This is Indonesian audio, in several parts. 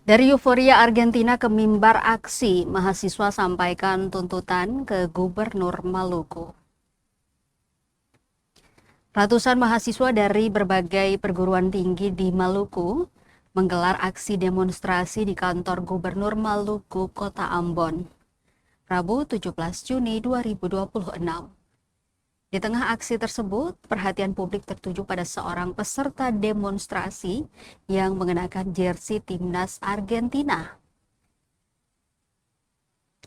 Dari euforia Argentina ke mimbar aksi, mahasiswa sampaikan tuntutan ke Gubernur Maluku. Ratusan mahasiswa dari berbagai perguruan tinggi di Maluku menggelar aksi demonstrasi di kantor Gubernur Maluku, Kota Ambon, Rabu 17 Juni 2026. Di tengah aksi tersebut, perhatian publik tertuju pada seorang peserta demonstrasi yang mengenakan jersey timnas Argentina.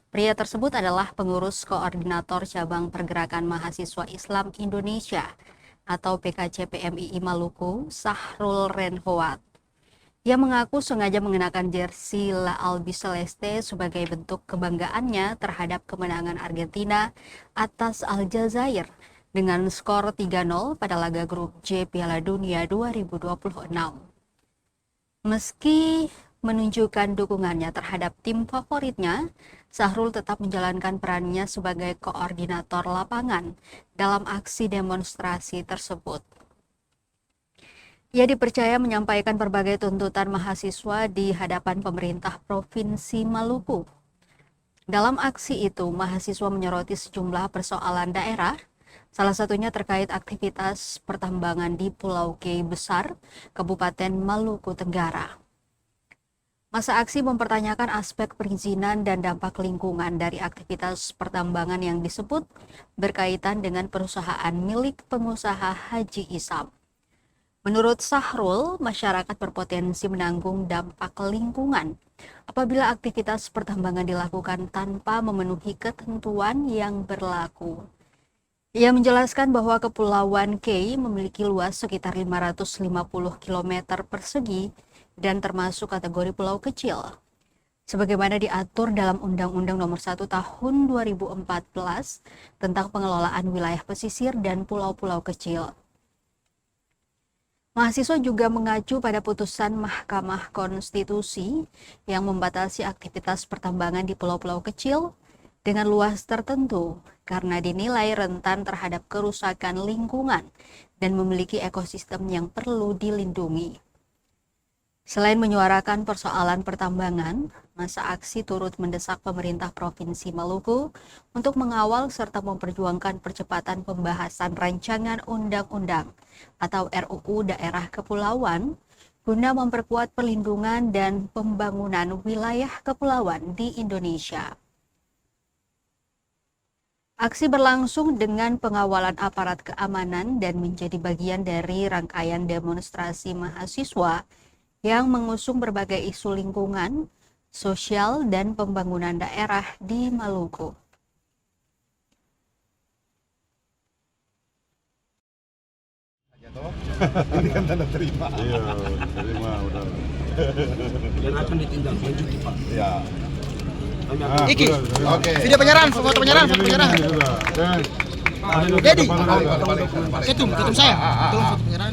Pria tersebut adalah pengurus koordinator cabang Pergerakan Mahasiswa Islam Indonesia atau PKC-PMII Maluku, Sahrul Renhowat. Ia mengaku sengaja mengenakan jersey La Albiceleste sebagai bentuk kebanggaannya terhadap kemenangan Argentina atas Aljazair dengan skor 3-0 pada laga grup J Piala Dunia 2026. Meski menunjukkan dukungannya terhadap tim favoritnya, Sahrul tetap menjalankan perannya sebagai koordinator lapangan dalam aksi demonstrasi tersebut. Ia dipercaya menyampaikan berbagai tuntutan mahasiswa di hadapan pemerintah Provinsi Maluku. Dalam aksi itu, mahasiswa menyoroti sejumlah persoalan daerah, salah satunya terkait aktivitas pertambangan di Pulau Kei Besar, Kabupaten Maluku Tenggara. Masa aksi mempertanyakan aspek perizinan dan dampak lingkungan dari aktivitas pertambangan yang disebut berkaitan dengan perusahaan milik pengusaha Haji Isam. Menurut Sahrul, masyarakat berpotensi menanggung dampak lingkungan apabila aktivitas pertambangan dilakukan tanpa memenuhi ketentuan yang berlaku. Ia menjelaskan bahwa Kepulauan Kei memiliki luas sekitar 550 km persegi dan termasuk kategori pulau kecil, sebagaimana diatur dalam Undang-Undang Nomor 1 Tahun 2014 tentang pengelolaan wilayah pesisir dan pulau-pulau kecil. Mahasiswa juga mengacu pada putusan Mahkamah Konstitusi yang membatasi aktivitas pertambangan di pulau-pulau kecil dengan luas tertentu karena dinilai rentan terhadap kerusakan lingkungan dan memiliki ekosistem yang perlu dilindungi. Selain menyuarakan persoalan pertambangan, masa aksi turut mendesak pemerintah Provinsi Maluku untuk mengawal serta memperjuangkan percepatan pembahasan rancangan undang-undang atau RUU Daerah Kepulauan guna memperkuat perlindungan dan pembangunan wilayah kepulauan di Indonesia. Aksi berlangsung dengan pengawalan aparat keamanan dan menjadi bagian dari rangkaian demonstrasi mahasiswa yang mengusung berbagai isu lingkungan, sosial, dan pembangunan daerah di Maluku. Ini kan tanda terima. Iya, terima udah. Dan akan ditindaklanjuti, Pak. Ya. Iki, Oke. video penyerahan, foto penyerahan, foto penyerahan. Oke. Jadi, Balik. ketum saya, foto penyerahan.